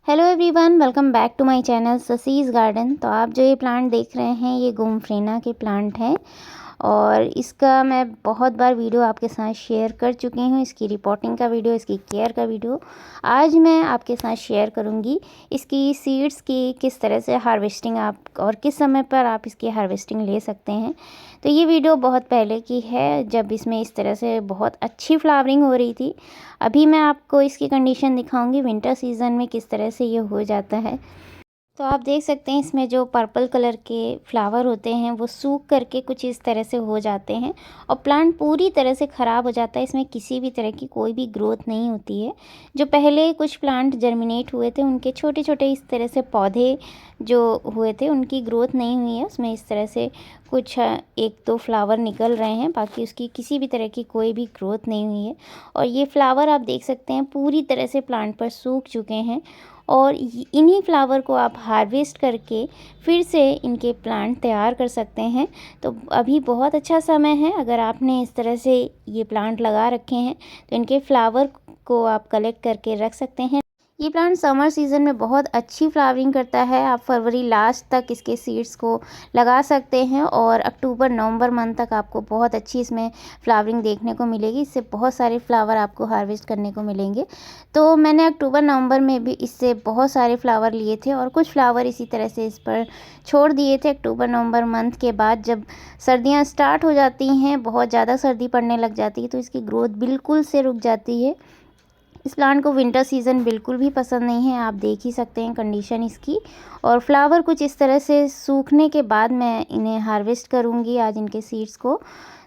Hello everyone, welcome back to my channel Sasi's garden. तो आप जो ये प्लांट देख रहे हैं ये गोमफ्रेना के प्लांट हैं और इसका मैं बहुत बार वीडियो आपके साथ शेयर कर चुकी हूँ। इसकी रिपोर्टिंग का वीडियो, इसकी केयर का वीडियो आज मैं आपके साथ शेयर करूँगी। इसकी सीड्स की किस तरह से हार्वेस्टिंग आप और किस समय पर आप इसकी हार्वेस्टिंग ले सकते हैं। तो ये वीडियो बहुत पहले की है, जब इसमें इस तरह से बहुत अच्छी फ्लावरिंग हो रही थी। अभी मैं आपको इसकी कंडीशन दिखाऊंगी विंटर सीज़न में किस तरह से ये हो जाता है। तो आप देख सकते हैं इसमें जो पर्पल कलर के फ्लावर होते हैं वो सूख करके कुछ इस तरह से हो जाते हैं और प्लांट पूरी तरह से ख़राब हो जाता है। इसमें किसी भी तरह की कोई भी ग्रोथ नहीं होती है। जो पहले कुछ प्लांट जर्मिनेट हुए थे उनके छोटे छोटे इस तरह से पौधे जो हुए थे उनकी ग्रोथ नहीं हुई है। उसमें इस तरह से कुछ एक दो फ्लावर निकल रहे हैं, बाकी उसकी किसी भी तरह की कोई भी ग्रोथ नहीं हुई है। और ये फ्लावर आप देख सकते हैं पूरी तरह से प्लांट पर सूख चुके हैं और इन्हीं फ्लावर को आप हार्वेस्ट करके फिर से इनके प्लांट तैयार कर सकते हैं। तो अभी बहुत अच्छा समय है, अगर आपने इस तरह से ये प्लांट लगा रखे हैं तो इनके फ्लावर को आप कलेक्ट करके रख सकते हैं। ये प्लांट समर सीज़न में बहुत अच्छी फ्लावरिंग करता है। आप फरवरी लास्ट तक इसके सीड्स को लगा सकते हैं और अक्टूबर नवंबर मंथ तक आपको बहुत अच्छी इसमें फ्लावरिंग देखने को मिलेगी। इससे बहुत सारे फ्लावर आपको हार्वेस्ट करने को मिलेंगे। तो मैंने अक्टूबर नवंबर में भी इससे बहुत सारे फ्लावर लिए थे और कुछ फ्लावर इसी तरह से इस पर छोड़ दिए थे। अक्टूबर नवंबर मंथ के बाद जब सर्दियाँ स्टार्ट हो जाती हैं, बहुत ज़्यादा सर्दी पड़ने लग जाती है, तो इसकी ग्रोथ बिल्कुल से रुक जाती है। इस प्लांट को विंटर सीज़न बिल्कुल भी पसंद नहीं है। आप देख ही सकते हैं कंडीशन इसकी। और फ्लावर कुछ इस तरह से सूखने के बाद मैं इन्हें हार्वेस्ट करूंगी आज इनके सीड्स को।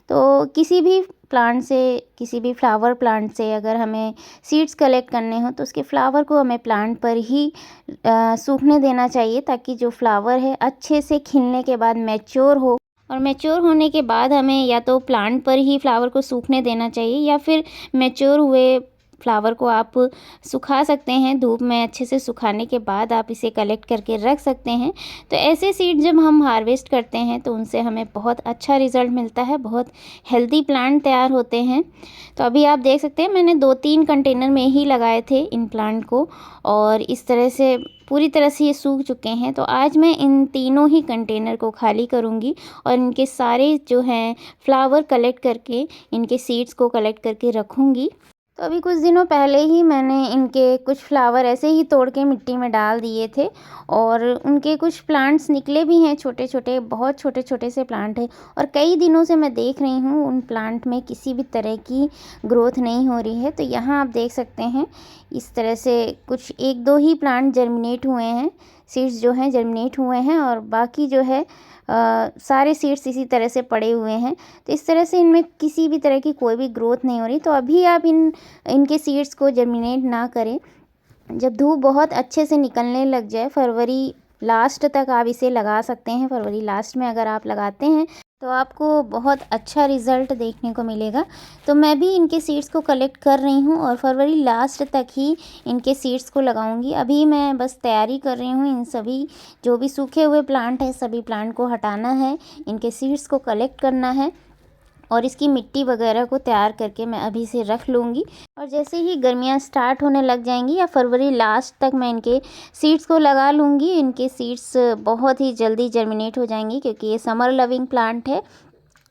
तो किसी भी प्लांट से, किसी भी फ्लावर प्लांट से अगर हमें सीड्स कलेक्ट करने हो तो उसके फ्लावर को हमें प्लांट पर ही सूखने देना चाहिए, ताकि जो फ्लावर है अच्छे से खिलने के बाद मैच्योर हो। और मैच्योर होने के बाद हमें या तो प्लांट पर ही फ्लावर को सूखने देना चाहिए या फिर मैच्योर हुए फ्लावर को आप सुखा सकते हैं। धूप में अच्छे से सुखाने के बाद आप इसे कलेक्ट करके रख सकते हैं। तो ऐसे सीड जब हम हार्वेस्ट करते हैं तो उनसे हमें बहुत अच्छा रिज़ल्ट मिलता है, बहुत हेल्दी प्लांट तैयार होते हैं। तो अभी आप देख सकते हैं मैंने 2-3 कंटेनर में ही लगाए थे इन प्लांट को और इस तरह से पूरी तरह से ये सूख चुके हैं। तो आज मैं इन तीनों ही कंटेनर को खाली करूँगी और इनके सारे जो हैं फ्लावर कलेक्ट करके, इनके सीड्स को कलेक्ट करके रखूँगी। तो अभी कुछ दिनों पहले ही मैंने इनके कुछ फ्लावर ऐसे ही तोड़ के मिट्टी में डाल दिए थे और उनके कुछ प्लांट्स निकले भी हैं, छोटे छोटे, बहुत छोटे छोटे से प्लांट हैं। और कई दिनों से मैं देख रही हूँ उन प्लांट में किसी भी तरह की ग्रोथ नहीं हो रही है। तो यहाँ आप देख सकते हैं इस तरह से कुछ एक दो ही प्लांट जर्मिनेट हुए हैं, सीड्स जो हैं जर्मिनेट हुए हैं और बाकी जो है सारे सीड्स इसी तरह से पड़े हुए हैं। तो इस तरह से इनमें किसी भी तरह की कोई भी ग्रोथ नहीं हो रही। तो अभी आप इनके सीड्स को जर्मिनेट ना करें। जब धूप बहुत अच्छे से निकलने लग जाए, फरवरी लास्ट तक आप इसे लगा सकते हैं। फरवरी लास्ट में अगर आप लगाते हैं तो आपको बहुत अच्छा रिज़ल्ट देखने को मिलेगा। तो मैं भी इनके सीड्स को कलेक्ट कर रही हूँ और फरवरी लास्ट तक ही इनके सीड्स को लगाऊंगी। अभी मैं बस तैयारी कर रही हूँ, इन सभी जो भी सूखे हुए प्लांट हैं सभी प्लांट को हटाना है, इनके सीड्स को कलेक्ट करना है और इसकी मिट्टी वगैरह को तैयार करके मैं अभी से रख लूँगी। और जैसे ही गर्मियाँ स्टार्ट होने लग जाएंगी या फरवरी लास्ट तक मैं इनके सीड्स को लगा लूँगी। इनके सीड्स बहुत ही जल्दी जर्मिनेट हो जाएंगी क्योंकि ये समर लविंग प्लांट है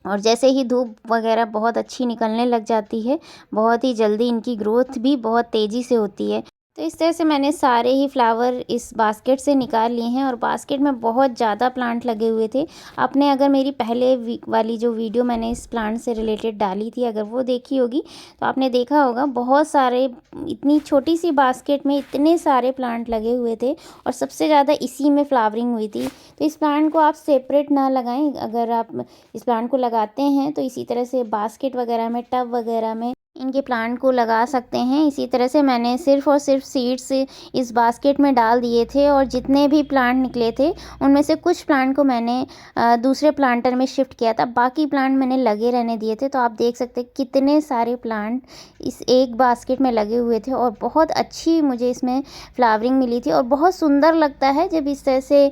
और जैसे ही धूप वगैरह बहुत अच्छी निकलने लग जाती है, बहुत ही जल्दी इनकी ग्रोथ भी बहुत तेज़ी से होती है। तो इस तरह से मैंने सारे ही फ्लावर इस बास्केट से निकाल लिए हैं और बास्केट में बहुत ज़्यादा प्लांट लगे हुए थे। आपने अगर मेरी पहले वाली जो वीडियो मैंने इस प्लांट से रिलेटेड डाली थी अगर वो देखी होगी तो आपने देखा होगा बहुत सारे, इतनी छोटी सी बास्केट में इतने सारे प्लांट लगे हुए थे और सबसे ज़्यादा इसी में फ्लावरिंग हुई थी। तो इस प्लांट को आप सेपरेट ना लगाएं। अगर आप इस प्लांट को लगाते हैं तो इसी तरह से बास्केट वगैरह में, टब वगैरह में इनके प्लांट को लगा सकते हैं। इसी तरह से मैंने सिर्फ और सिर्फ सीड्स इस बास्केट में डाल दिए थे और जितने भी प्लांट निकले थे उनमें से कुछ प्लांट को मैंने दूसरे प्लांटर में शिफ्ट किया था, बाकी प्लांट मैंने लगे रहने दिए थे। तो आप देख सकते हैं कितने सारे प्लांट इस एक बास्केट में लगे हुए थे और बहुत अच्छी मुझे इसमें फ्लावरिंग मिली थी। और बहुत सुंदर लगता है जब इस तरह से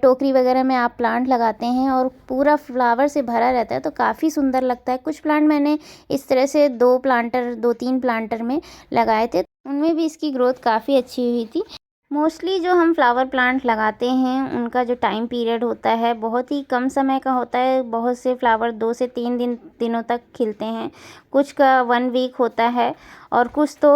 टोकरी वगैरह में आप प्लांट लगाते हैं और पूरा फ्लावर से भरा रहता है तो काफ़ी सुंदर लगता है। कुछ प्लांट मैंने इस तरह से 2-3 प्लांटर में लगाए थे, उनमें भी इसकी ग्रोथ काफ़ी अच्छी हुई थी। मोस्टली जो हम फ्लावर प्लांट लगाते हैं उनका जो टाइम पीरियड होता है बहुत ही कम समय का होता है। बहुत से फ्लावर 2 से 3 दिनों तक खिलते हैं, कुछ का 1 वीक होता है और कुछ तो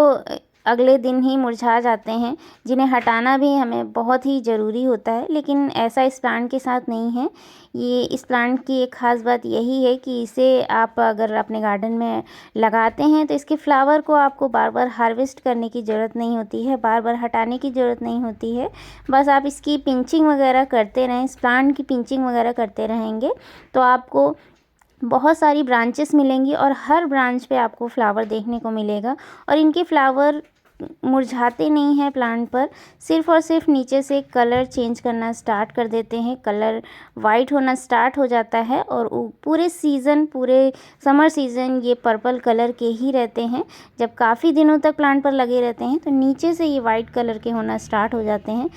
अगले दिन ही मुरझा जाते हैं, जिन्हें हटाना भी हमें बहुत ही ज़रूरी होता है। लेकिन ऐसा इस प्लांट के साथ नहीं है। ये इस प्लांट की एक ख़ास बात यही है कि इसे आप अगर अपने गार्डन में लगाते हैं तो इसके फ्लावर को आपको बार बार हार्वेस्ट करने की ज़रूरत नहीं होती है, बार बार हटाने की ज़रूरत नहीं होती है। बस आप इसकी पिंचिंग वगैरह करते रहें, इस प्लांट की पिंचिंग वगैरह करते रहेंगे तो आपको बहुत सारी ब्रांचेस मिलेंगी और हर ब्रांच पे आपको फ्लावर देखने को मिलेगा। और इनके फ्लावर मुरझाते नहीं हैं प्लांट पर, सिर्फ़ और सिर्फ नीचे से कलर चेंज करना स्टार्ट कर देते हैं, कलर वाइट होना स्टार्ट हो जाता है और पूरे सीज़न, पूरे समर सीज़न ये पर्पल कलर के ही रहते हैं। जब काफ़ी दिनों तक प्लांट पर लगे रहते हैं तो नीचे से ये वाइट कलर के होना स्टार्ट हो जाते हैं।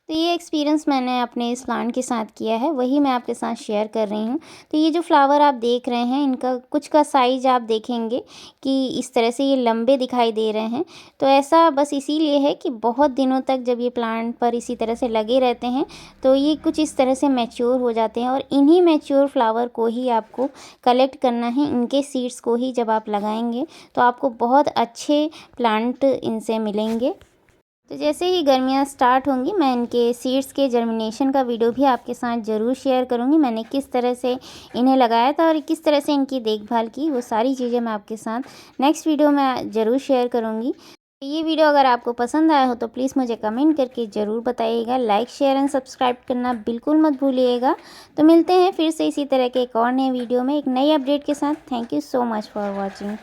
तो ये एक्सपीरियंस मैंने अपने इस प्लांट के साथ किया है, वही मैं आपके साथ शेयर कर रही हूँ। तो ये जो फ्लावर आप देख रहे हैं, इनका कुछ का साइज़ आप देखेंगे कि इस तरह से ये लंबे दिखाई दे रहे हैं। तो ऐसा बस इसीलिए है कि बहुत दिनों तक जब ये प्लांट पर इसी तरह से लगे रहते हैं तो ये कुछ इस तरह से मैच्योर हो जाते हैं और इन्हीं मैच्योर फ्लावर को ही आपको कलेक्ट करना है। इनके सीड्स को ही जब आप लगाएंगे तो आपको बहुत अच्छे प्लांट इनसे मिलेंगे। तो जैसे ही गर्मियाँ स्टार्ट होंगी मैं इनके सीड्स के जर्मिनेशन का वीडियो भी आपके साथ ज़रूर शेयर करूँगी। मैंने किस तरह से इन्हें लगाया था और किस तरह से इनकी देखभाल की, वो सारी चीज़ें मैं आपके साथ नेक्स्ट वीडियो में ज़रूर शेयर करूँगी। ये वीडियो अगर आपको पसंद आया हो तो प्लीज़ मुझे कमेंट करके ज़रूर बताइएगा। लाइक, शेयर एंड सब्सक्राइब करना बिल्कुल मत भूलिएगा। तो मिलते हैं फिर से इसी तरह के एक और नए वीडियो में एक नई अपडेट के साथ। Thank you so much for watching.